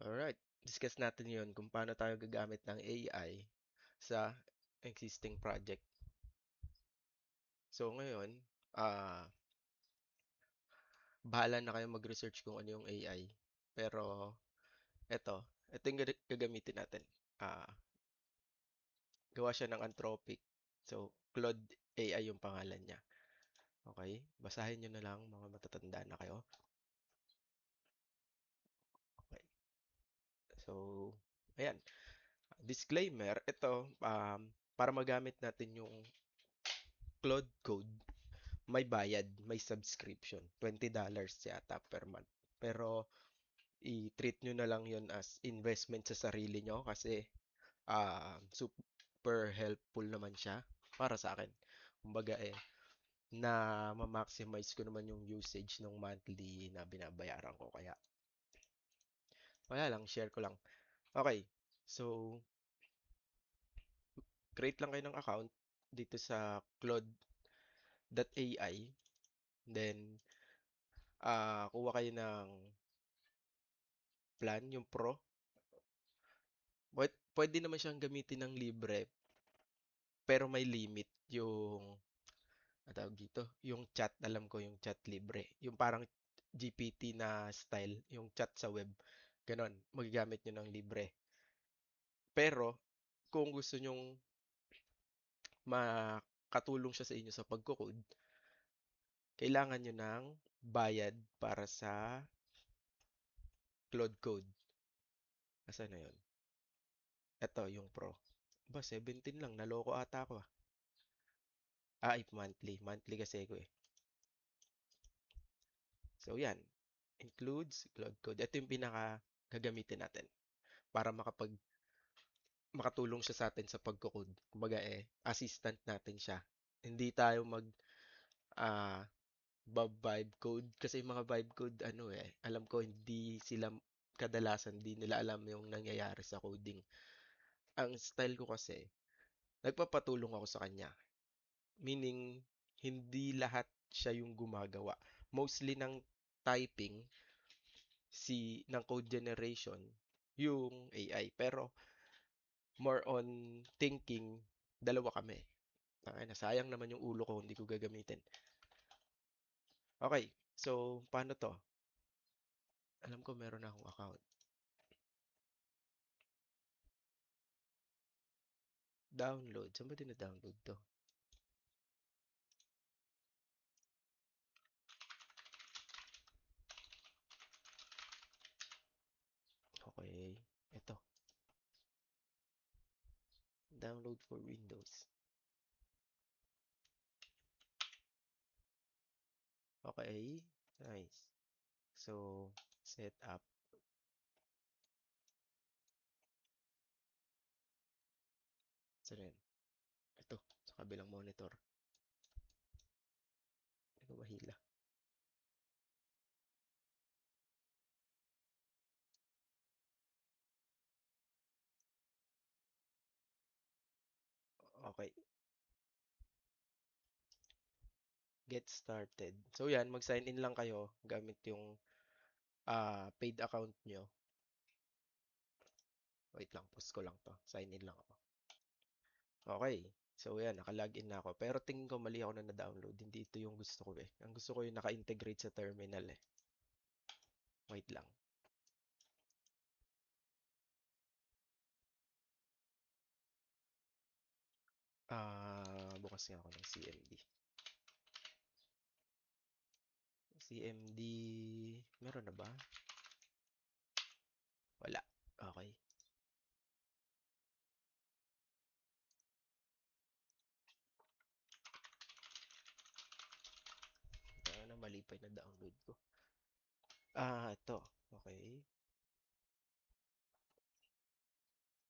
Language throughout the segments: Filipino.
Alright, discuss natin yon kung paano tayo gagamit ng AI sa existing project. So ngayon, ah, bahala na kayo mag-research kung ano yung AI. Pero ito yung gagamitin natin. Ah, gawa siya ng Anthropic. So, Claude AI yung pangalan niya. Okay? Basahin nyo na lang mga matatanda na kayo. Okay. So, ayan. Disclaimer, ito, para magamit natin yung Claude Code, may bayad, may subscription. $20 yata per month. Pero i-treat nyo na lang yon as investment sa sarili nyo kasi super helpful naman siya para sa akin. Kumbaga na ma-maximize ko naman yung usage ng monthly na binabayaran ko. Kaya lang, share ko lang. Okay, so create lang kayo ng account dito sa Claude.ai. Then, kuha kayo ng plan, yung Pro. Pwede naman siyang gamitin ng libre, pero may limit yung, tawag dito, yung chat, alam ko yung chat libre. Yung parang GPT na style, yung chat sa web. Ganon, magagamit nyo ng libre. Pero, kung gusto nyong makatulong siya sa inyo sa pagko-code, kailangan nyo ng bayad para sa Claude Code. Asa na yun? Ito, yung Pro. Ba, 17 lang. Naloko ata ako ah. Monthly. Monthly kasi ko eh. So, yan. Includes Cloud Code. Ito yung pinaka gagamitin natin para makatulong siya sa atin sa pagko-code. Kumbaga assistant natin siya. Hindi tayo ah, vibe code kasi yung mga vibe code alam ko hindi sila kadalasan hindi nila alam yung nangyayari sa coding. Ang style ko kasi, nagpapatulong ako sa kanya. Meaning, hindi lahat siya yung gumagawa. Mostly ng typing, ng code generation, yung AI. Pero, more on thinking, dalawa kami. Sayang naman yung ulo ko, hindi ko gagamitin. Okay, so, paano to? Alam ko meron na akong account. Download. Saan ba na-download to? Okay, ito. Download for Windows. Okay, nice. So, set up. Saan yun? Ito, sa kabilang monitor. Hindi ko mahila. Okay, get started. So yan, mag-sign in lang kayo gamit yung paid account nyo. Wait lang, post ko lang to. Sign in lang ako. Okay, so yan, naka-login na ako. Pero tingin ko mali ako na na-download. Hindi ito yung gusto ko eh. Ang gusto ko yung naka-integrate sa terminal eh. Wait lang. Bukas nga ako ng CMD. CMD, meron na ba? Wala. Okay. Mali pa yung na-download ko. Ito. Okay.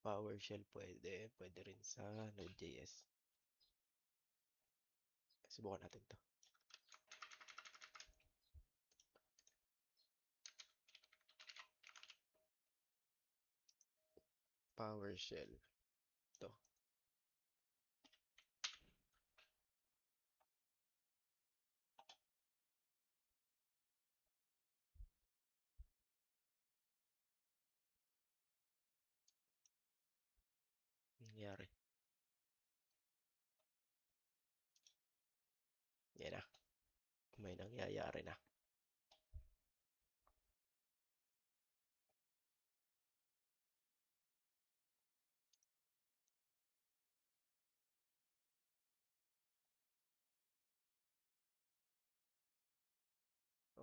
PowerShell pwede. Pwede rin sa Node.js. Subukan natin to. PowerShell. To. nangyayari na.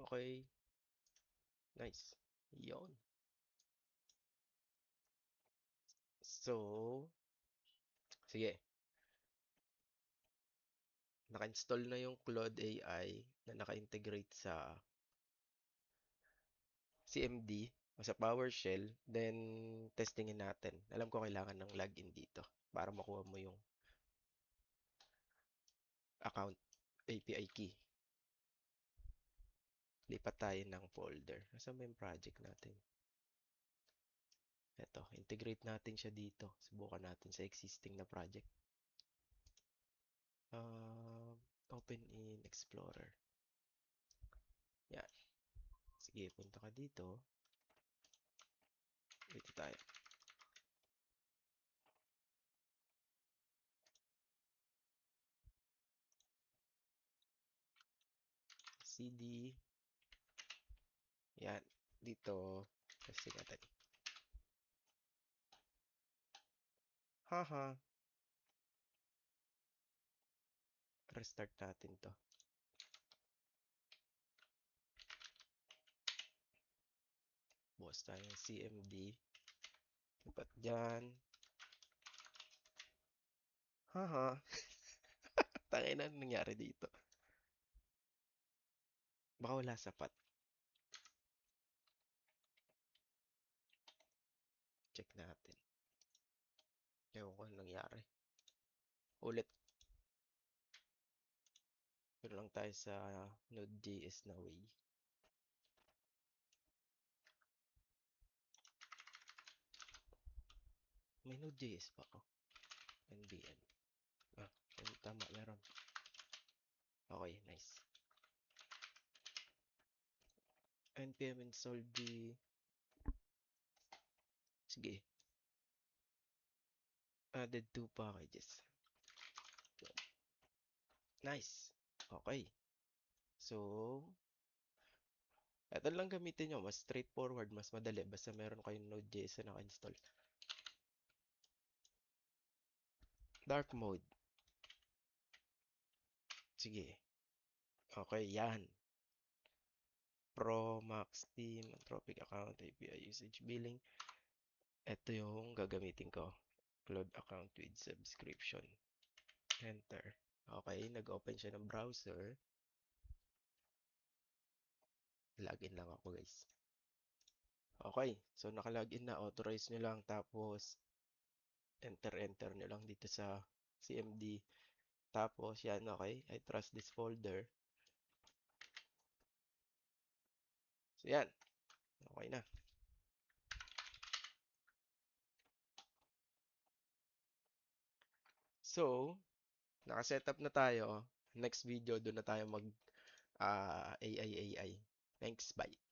Okay, nice. Yon. So, sige. Naka-install na yung Claude AI na naka-integrate sa CMD o sa PowerShell. Then, testingin natin. Alam ko kailangan ng login dito para makuha mo yung account API key. Lipat tayo ng folder. Nasaan ba yung project natin? Ito, integrate natin siya dito. Subukan natin sa existing na project. Open in Explorer. Yan. Sige, punta ka dito. Dito tayo. CD. Yan. Dito. Testing natin. Haha. Restart natin to. Bukas tayo ng CMD. Dapat dyan. Haha. Tangay na nangyari dito. Baka wala sapat. Check natin. Ewan ko anong nangyari. Ulit. Pero lang tayo sa Node.js na way. May Node.js pa ako. NBN. Ah, tama, meron. Okay, nice. npm install the... Sige. Added 2 packages. Nice. Okay. So, ito lang gamitin nyo. Mas straightforward, mas madali. Basta meron kayong Node.js na naka-install. Dark mode. Sige. Okay, yan. Pro, Max, Team, Anthropic account, API usage billing. Ito yung gagamitin ko. Cloud account with subscription. Enter. Okay, nag-open siya ng browser. Login lang ako, guys. Okay, so naka-login na. Authorize nyo lang. Tapos, enter nyo lang dito sa CMD. Tapos, yan, okay. I trust this folder. So, yan. Okay na. So, naka-setup na tayo. Next video, doon na tayo mag AI. Thanks, bye.